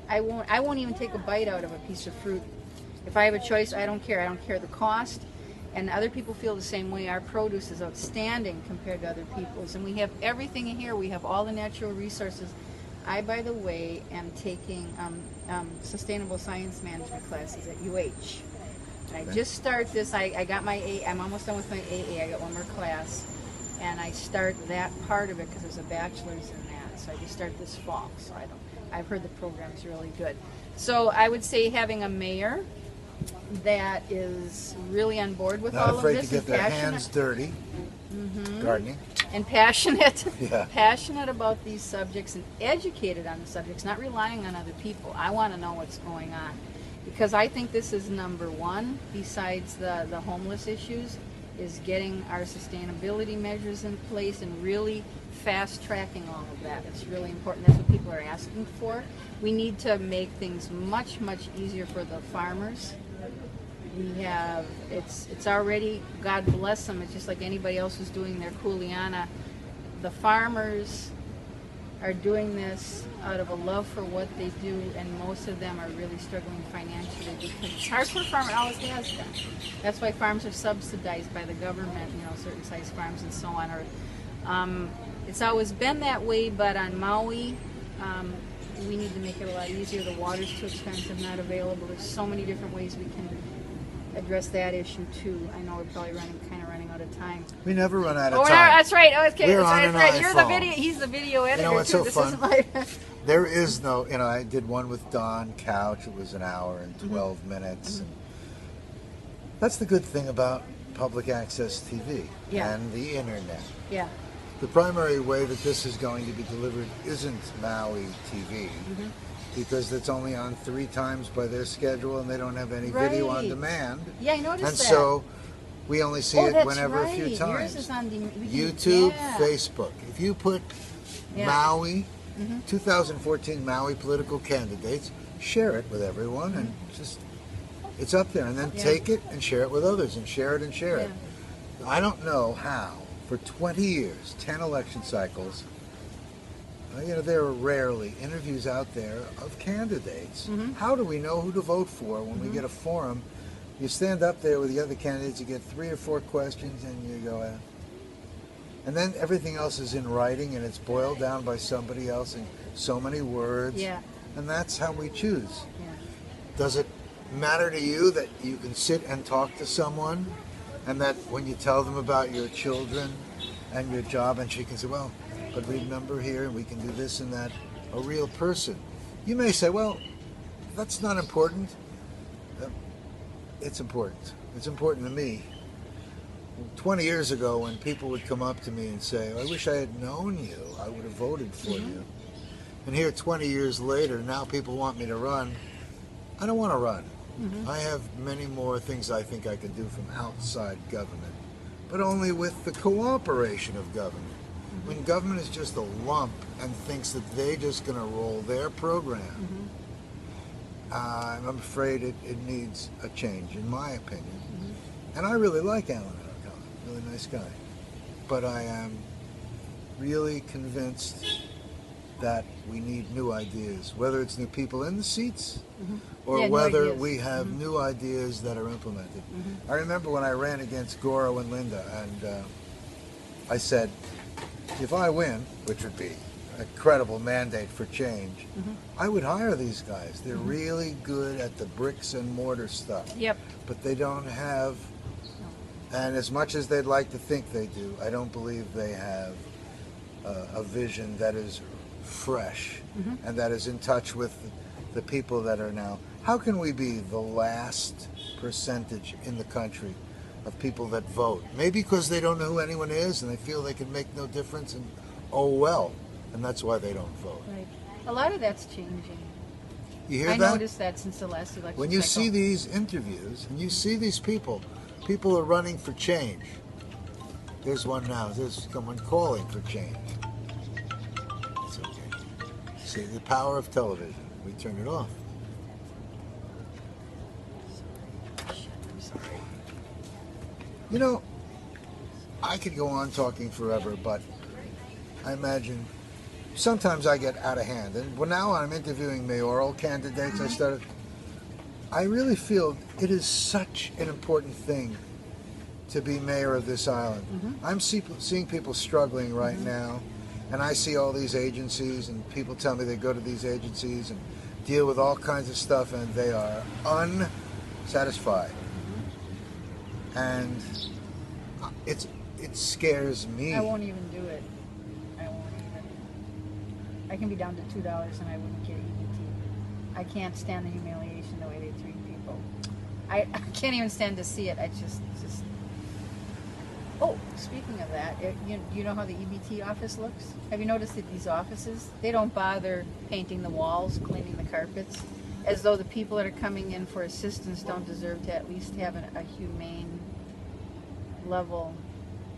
I won't even take a bite out of a piece of fruit. If I have a choice, I don't care. I don't care the cost. And other people feel the same way. Our produce is outstanding compared to other people's, and we have everything in here. We have all the natural resources. I, by the way, am taking sustainable science management classes at UH. And I just start this. I got my A. I'm almost done with my AA. I got one more class, and I start that part of it because there's a bachelor's in that. So I just start this fall. So I've heard the program's really good. So I would say having a mayor that is really on board with Not all of afraid this to get and their passionate. hands dirty. Gardening. And passionate, Yeah. passionate about these subjects and educated on the subjects, not relying on other people. I want to know what's going on, because I think this is number one, besides the homeless issues, is getting our sustainability measures in place and really fast tracking all of that. It's really important. That's what people are asking for. We need to make things much, much easier for the farmers. We have, it's already, God bless them, it's just like anybody else who's doing their kuleana. The farmers are doing this out of a love for what they do, and most of them are really struggling financially because it's hard for a farmer. It always has been. That's why farms are subsidized by the government, you know, certain size farms and so on. It's always been that way, but on Maui, we need to make it a lot easier. The water's too expensive, not available. There's so many different ways we can address that issue too. I know we're probably running out of time. We never run out of Oh, time. that's right. Oh, okay, We're that's on right. an That's right. You're the iPhone. video. He's the video editor know what's too. so This fun? isn't like. There is no, I did one with Don Couch. It was an hour and 12 minutes. And that's the good thing about public access TV Yeah. and the internet. Yeah. The primary way that this is going to be delivered isn't Maui TV, because it's only on 3 times by their schedule, and they don't have any video on Right. demand. Yeah, I noticed And that. so we only see Oh, it that's whenever right. a few Yours times. is on YouTube, yeah. Facebook. If you put Yeah. Maui, 2014 Maui political candidates, share it with everyone, and just, it's up there. And then Yeah. take it and share it with others, and share it and share it. Yeah. I don't know how, for 20 years, 10 election cycles, there are rarely interviews out there of candidates. How do we know who to vote for when we get a forum? You stand up there with the other candidates, you get 3 or 4 questions, and you go, and then everything else is in writing, and it's boiled down by somebody else in so many words. Yeah. And that's how we choose. Yeah. Does it matter to you that you can sit and talk to someone, and that when you tell them about your children and your job, and she can say, well, but remember here, and we can do this and that, a real person. You may say, well, that's not important. It's important. It's important to me. 20 years ago, when people would come up to me and say, I wish I had known you, I would have voted for you. And here 20 years later, now people want me to run. I don't want to run. I have many more things I think I could do from outside government, but only with the cooperation of government. When government is just a lump and thinks that they're just going to roll their program, I'm afraid it needs a change, in my opinion. And I really like Alana, really nice guy. but I am really convinced that we need new ideas, whether it's new people in the seats or Yeah, new whether ideas. we have new ideas that are implemented. I remember when I ran against Goro and Linda, and I said, if I win, which would be a credible mandate for change, I would hire these guys. They're really good at the bricks and mortar stuff. Yep. But they don't have, and as much as they'd like to think they do, I don't believe they have a vision that is fresh and that is in touch with the people that are now. How can we be the last percentage in the country of people that vote? Maybe because they don't know who anyone is and they feel they can make no difference, and oh well, and that's why they don't vote. Right. A lot of that's changing. You hear I that? noticed that since the last election When you cycle. see these interviews and you see these people are running for change. There's one now. There's someone calling for change. It's okay. See the power of television. We turn it off. I'm sorry. You know, I could go on talking forever, but I imagine sometimes I get out of hand. And well, now I'm interviewing mayoral candidates. I really feel it is such an important thing to be mayor of this island. I'm seeing people struggling right now, and I see all these agencies, and people tell me they go to these agencies and deal with all kinds of stuff, and they are unsatisfied. And it scares me. I won't even do it. I won't even. I can be down to $2 and I wouldn't get EBT. I can't stand the humiliation the way they treat people. I can't even stand to see it. I just. Oh, speaking of that, you know how the EBT office looks? Have you noticed that these offices, they don't bother painting the walls, cleaning the carpets, as though the people that are coming in for assistance don't deserve to at least have a humane level,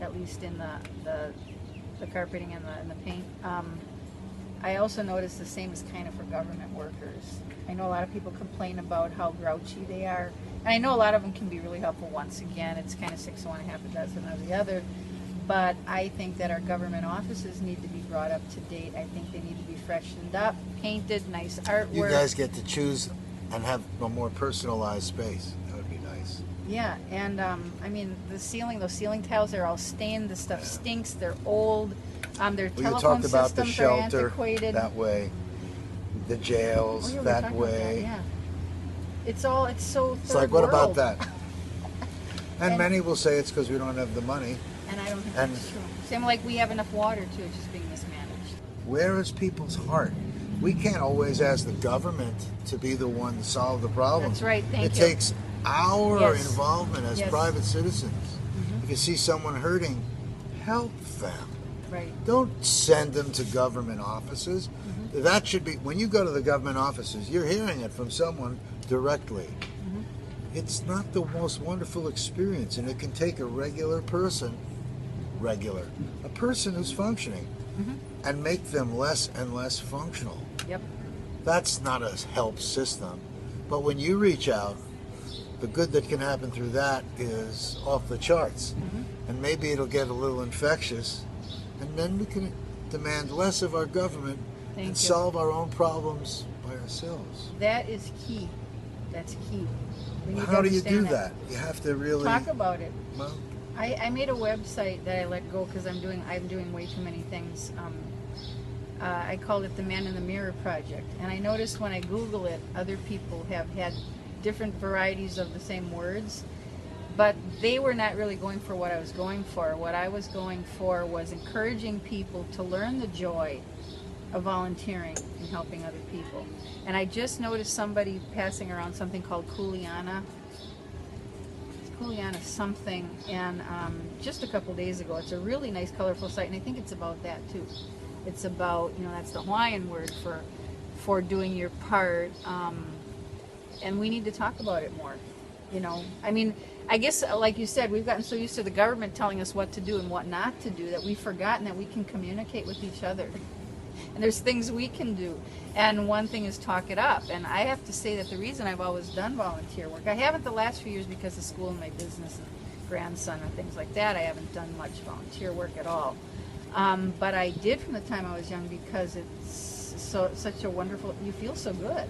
at least in the carpeting and the paint. I also noticed the same is kind of for government workers. I know a lot of people complain about how grouchy they are. And I know a lot of them can be really helpful. Once again, it's kind of 6 of one, half a dozen of the other. But I think that our government offices need to be brought up to date. I think they need to be freshened up, painted, nice artwork. You guys get to choose and have a more personalized space. That would be nice. Yeah, and I mean, those ceiling tiles are all stained. The stuff stinks. They're old. Their Well, you telephone talked about the systems are shelter antiquated. that way, the jails Oh, yeah, we were that talking about way. that, yeah. It's so It's like, what about world. that? And And- many will say it's because we don't have the money. And I don't think And- that's true. Same like we have enough water too, it's just being mismanaged. Where is people's heart? We can't always ask the government to be the one to solve the problem. That's right, thank It you. takes our Yes. involvement as Yes. private citizens. If you see someone hurting, help them. Right. Don't send them to government offices. That should be, when you go to the government offices, you're hearing it from someone directly. It's not the most wonderful experience, and it can take a regular person, a person who's functioning, and make them less and less functional. Yep. That's not a help system. But when you reach out, the good that can happen through that is off the charts. And maybe it'll get a little infectious, and then we can demand less of our government Thank and you. solve our own problems by ourselves. That is key. That's key. We need to How do you do understand that? You have to really, Talk about it. well, I made a website that I let go because I'm doing way too many things. I called it the Man in the Mirror Project, and I noticed when I Google it, other people have had different varieties of the same words, but they were not really going for what I was going for. What I was going for was encouraging people to learn the joy of volunteering and helping other people. And I just noticed somebody passing around something called Kuleana. Kuleana something, and just a couple days ago. It's a really nice, colorful site, and I think it's about that too. It's about, that's the Hawaiian word for doing your part, and we need to talk about it more. I mean, I guess, like you said, we've gotten so used to the government telling us what to do and what not to do that we've forgotten that we can communicate with each other. And there's things we can do. And one thing is talk it up. And I have to say that the reason I've always done volunteer work, I haven't the last few years because of school and my business and grandson and things like that. I haven't done much volunteer work at all. But I did from the time I was young because it's such a wonderful, you feel so good.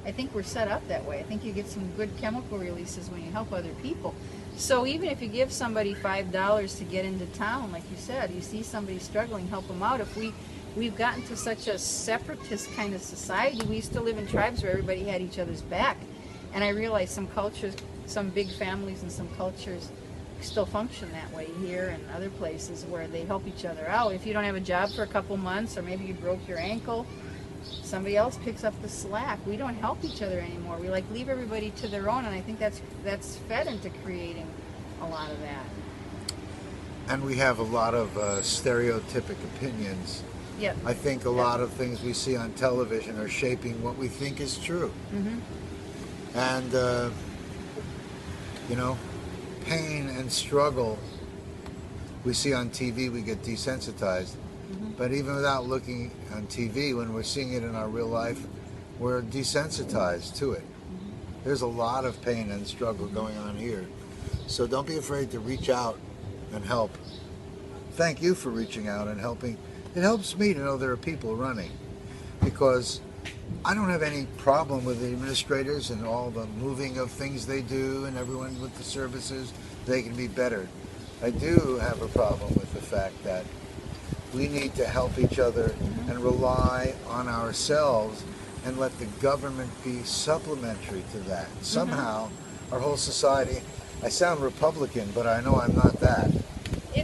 I think we're set up that way. I think you get some good chemical releases when you help other people. So even if you give somebody $5 to get into town, like you said, you see somebody struggling, help them out. If we've gotten to such a separatist kind of society, we used to live in tribes where everybody had each other's back. And I realize some cultures, some big families and some cultures still function that way here and other places where they help each other out. If you don't have a job for a couple months, or maybe you broke your ankle, somebody else picks up the slack. We don't help each other anymore. We like leave everybody to their own, and I think that's fed into creating a lot of that. And we have a lot of stereotypic opinions. Yep. I think a lot of things we see on television are shaping what we think is true. Mm-hmm. And, pain and struggle we see on TV, we get desensitized. Mm-hmm. But even without looking on TV, when we're seeing it in our real life, we're desensitized to it. Mm-hmm. There's a lot of pain and struggle going on here. So don't be afraid to reach out and help. Thank you for reaching out and helping. It helps me to know there are people running, because I don't have any problem with the administrators and all the moving of things they do and everyone with the services. They can be better. I do have a problem with the fact that we need to help each other and rely on ourselves and let the government be supplementary to that. Somehow, our whole society, I sound Republican, but I know I'm not that.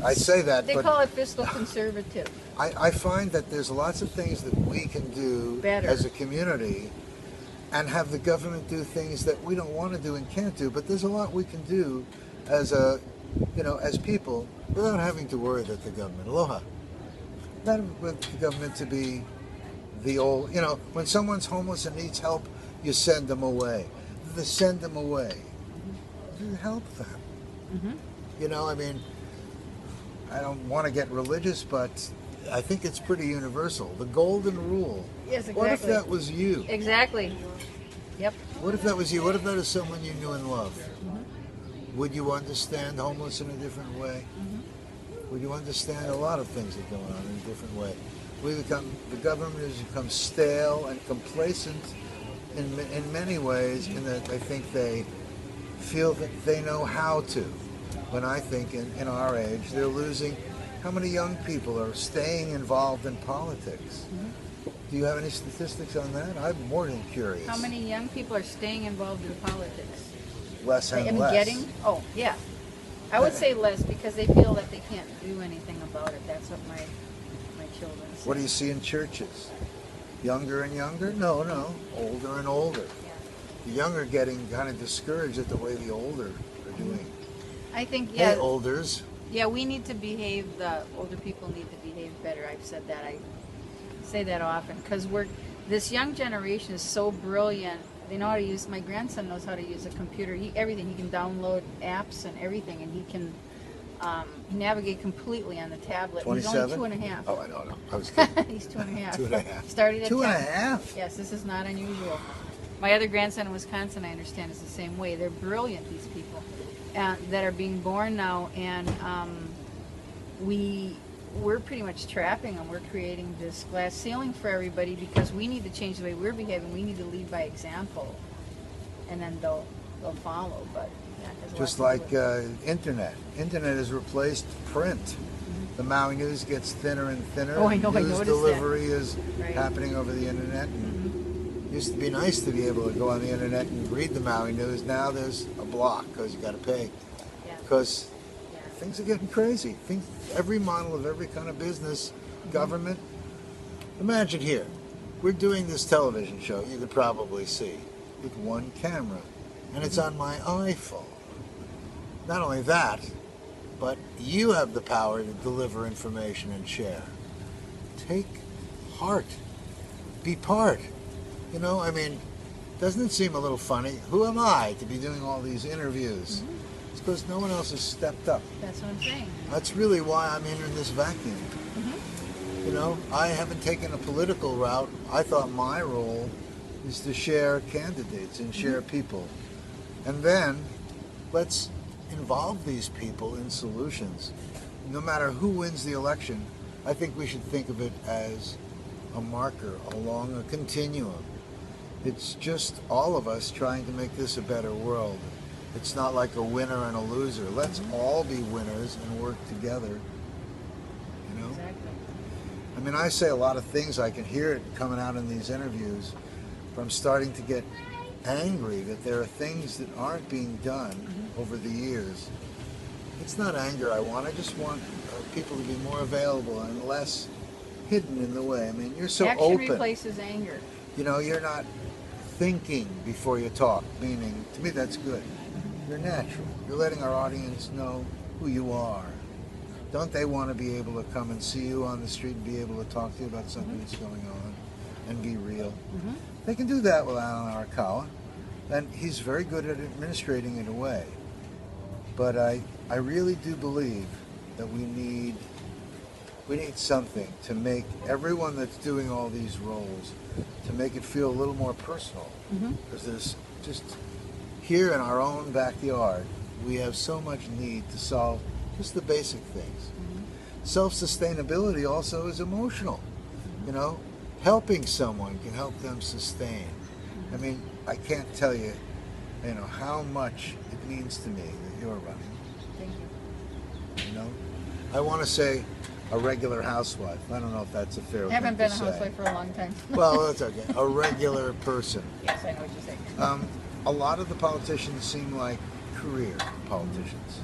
I say that, they but call it fiscal conservative. I find that there's lots of things that we can do Better. as a community and have the government do things that we don't want to do and can't do, but there's a lot we can do as as people without having to worry that the government, aloha, not with the government to be the old, when someone's homeless and needs help, you send them away. Send them away. You help them. Mm-hmm. I don't want to get religious, but I think it's pretty universal. The golden rule. Yes, exactly. What if that was you? Exactly. Yep. What if that was you? What if that is someone you knew and loved? Would you understand homeless in a different way? Would you understand a lot of things that go on in a different way? The government has become stale and complacent in many ways, in that I think they feel that they know how to. When I think in our age, they're losing. How many young people are staying involved in politics? Do you have any statistics on that? I'm more than curious. How many young people are staying involved in politics? Less and less. Oh, yeah. I would say less, because they feel that they can't do anything about it. That's what my children say. What do you see in churches? Younger and younger? No. Older and older. Yeah. The younger getting kind of discouraged at the way the older are doing. I think, Hey, olders. Yeah, we need to behave, the older people need to behave better. I've said that. I say that often, because this young generation is so brilliant. They know how to use, my grandson knows how to use a computer. Everything. He can download apps and everything, and he can navigate completely on the tablet. 27? He's only 2.5. Oh, I know. I was kidding. He's 2.5. 2.5. Started at 10. 2.5? Yes, this is not unusual. My other grandson in Wisconsin, I understand, is the same way. They're brilliant, these people, that are being born now, and we're pretty much trapping them. We're creating this glass ceiling for everybody, because we need to change the way we're behaving. We need to lead by example, and then they'll follow. But yeah, Just like internet. Internet has replaced print. The Maui news gets thinner and thinner. Oh, I know. I News noticed delivery is Right. happening over the internet. And it used to be nice to be able to go on the internet and read the Maui news. Now there's a block because you got to pay. Yeah. Because Yeah. things are getting crazy. Every model of every kind of business, government. Imagine here, we're doing this television show, you could probably see, with one camera, and it's on my iPhone. Not only that, but you have the power to deliver information and share. Take heart. Be part. Doesn't it seem a little funny? Who am I to be doing all these interviews? It's because no one else has stepped up. That's what I'm saying. That's really why I'm here in this vacuum. I haven't taken a political route. I thought my role is to share candidates and share people. And then let's involve these people in solutions. No matter who wins the election, I think we should think of it as a marker along a continuum. It's just all of us trying to make this a better world. It's not like a winner and a loser. Let's all be winners and work together. You know? Exactly. I mean, I say a lot of things. I can hear it coming out in these interviews. But I'm starting to get angry that there are things that aren't being done over the years. It's not anger I want. I just want people to be more available and less hidden in the way. I mean, you're so Action open. replaces anger. You know, you're not thinking before you talk, meaning, to me, that's good. You're natural. You're letting our audience know who you are. Don't they want to be able to come and see you on the street and be able to talk to you about something that's going on and be real? They can do that with Alana Arakawa, and he's very good at administrating it away. But I really do believe that we need something to make everyone that's doing all these roles, to make it feel a little more personal. Because there's just, here in our own backyard, we have so much need to solve just the basic things. Self-sustainability also is emotional. You know, helping someone can help them sustain. I mean, I can't tell you, you know, how much it means to me that you're running. Thank you. You know, I want to say a regular housewife. I don't know if that's a fair I haven't thing been a to say. housewife for a long time. Well, that's okay. A regular person. Yes, I know what you're saying. A lot of the politicians seem like career politicians.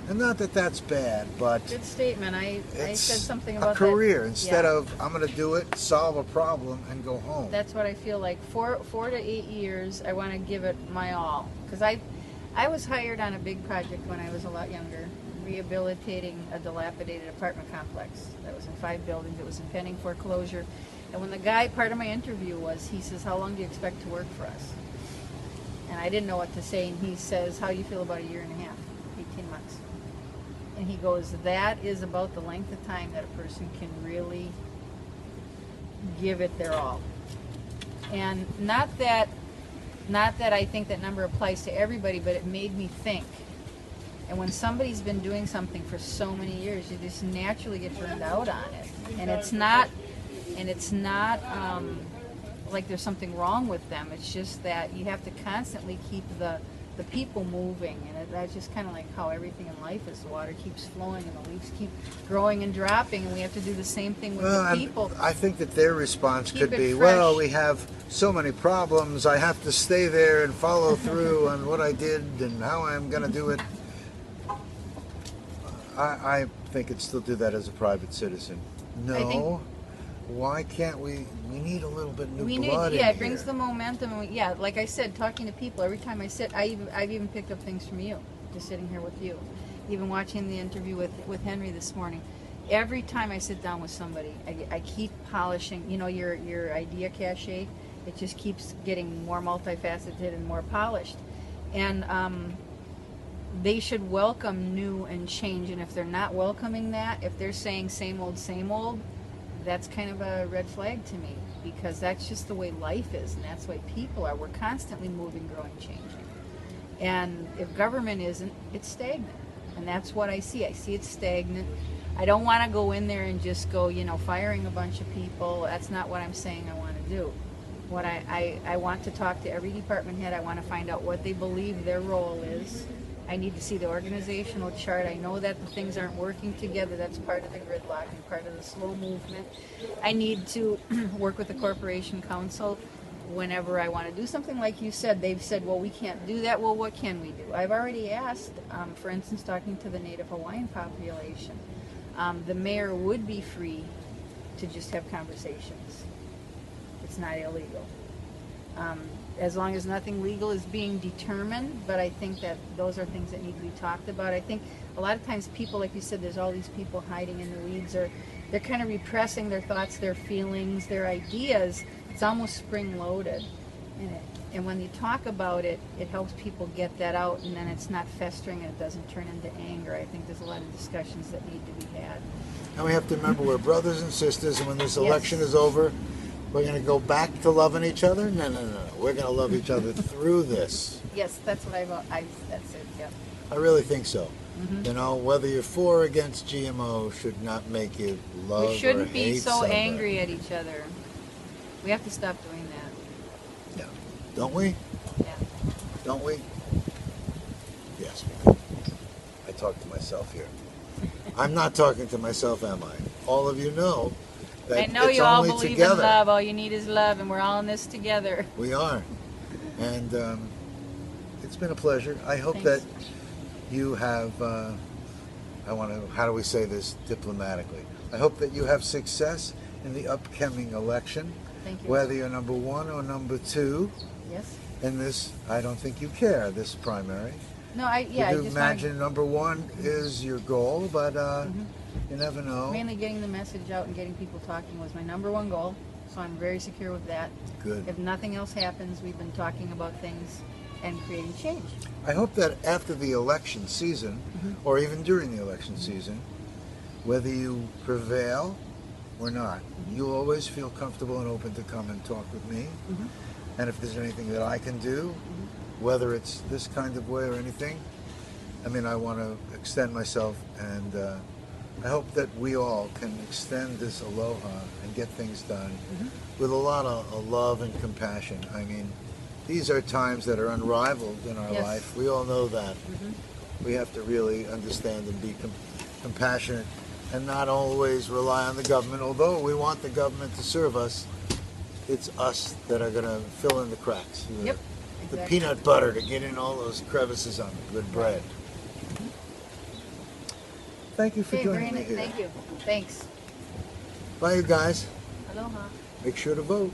And not that that's bad, but Good statement. I it's said something a about career that. instead Yeah. of I'm going to do it, solve a problem, and go home. That's what I feel like. 4 to 8 years, I want to give it my all. Because I was hired on a big project when I was a lot younger, rehabilitating a dilapidated apartment complex that was in 5 buildings. It was impending foreclosure. And when the guy, part of my interview was, he says, "How long do you expect to work for us?" And I didn't know what to say. And he says, "How do you feel about a year and a half, 18 months?" And he goes, "That is about the length of time that a person can really give it their all." And not that I think that number applies to everybody, but it made me think. And when somebody's been doing something for so many years, you just naturally get burned out on it. And it's not like there's something wrong with them. It's just that you have to constantly keep the people moving, and that's just kind of like how everything in life is. The water keeps flowing and the leaves keep growing and dropping, and we have to do the same thing with the people. I think that their response Keep could it be, fresh. well, we have so many problems, I have to stay there and follow through on what I did and how I'm going to do it. I think I'd still do that as a private citizen. No. Why can't we? We need a little bit new blood in Yeah, it here. brings the momentum. And like I said, talking to people, every time I sit, I've even picked up things from you, just sitting here with you. Even watching the interview with Henry this morning. Every time I sit down with somebody, I keep polishing, you know, your idea cache. It just keeps getting more multifaceted and more polished. And they should welcome new and change. And if they're not welcoming that, if they're saying same old, that's kind of a red flag to me, because that's just the way life is, and that's the way people are. We're constantly moving, growing, changing. And if government isn't, it's stagnant. And that's what I see. I see it's stagnant. I don't want to go in there and just go, you know, firing a bunch of people. That's not what I'm saying I want to do. What I want to talk to every department head. I want to find out what they believe their role is. I need to see the organizational chart. I know that the things aren't working together. That's part of the gridlock and part of the slow movement. I need to work with the Corporation Council whenever I want to do something. Like you said, they've said, well, we can't do that. Well, what can we do? I've already asked, for instance, talking to the Native Hawaiian population, the mayor would be free to just have conversations. It's not illegal. As long as nothing legal is being determined, but I think that those are things that need to be talked about. I think a lot of times people, like you said, there's all these people hiding in the weeds, or they're kind of repressing their thoughts, their feelings, their ideas. It's almost spring-loaded. And when you talk about it, it helps people get that out, and then it's not festering and it doesn't turn into anger. I think there's a lot of discussions that need to be had. And we have to remember we're brothers and sisters, and when this Yes. election is over, we're going to go back to loving each other? No. We're going to love each other through this. Yes, that's what that's it, yeah. I really think so. Mm-hmm. You know, whether you're for or against GMO should not make you love We shouldn't or be hate so somebody. angry at each other. We have to stop doing that. Yeah. Don't we? Yeah. Don't we? Yes, we do. I talk to myself here. I'm not talking to myself, am I? All of you know that I know it's you all only believe together. in love. All you need is love, and we're all in this together. We are. And it's been a pleasure. I hope Thanks. that you have, I want to, how do we say this diplomatically? I hope that you have success in the upcoming election. Thank you. Whether you're number 1 or number 2 Yes. in this, I don't think you care, this primary. No, I You just wanna- imagine number 1 is your goal, but you never know. mainly getting the message out and getting people talking was my number one goal. So I'm very secure with that. Good. If nothing else happens, we've been talking about things and creating change. I hope that after the election season, or even during the election season, whether you prevail or not, you'll always feel comfortable and open to come and talk with me. And if there's anything that I can do, whether it's this kind of way or anything, I mean, I want to extend myself, and I hope that we all can extend this aloha and get things done with a lot of love and compassion. I mean, these are times that are unrivaled in our Yes. life. We all know that. We have to really understand and be compassionate and not always rely on the government. Although we want the government to serve us, it's us that are going to fill in the cracks. Yep. The Exactly. peanut butter to get in all those crevices on the good bread. Thank you for Okay, joining me Brandon, here. thank you. Thanks. Bye, you guys. Aloha. Make sure to vote.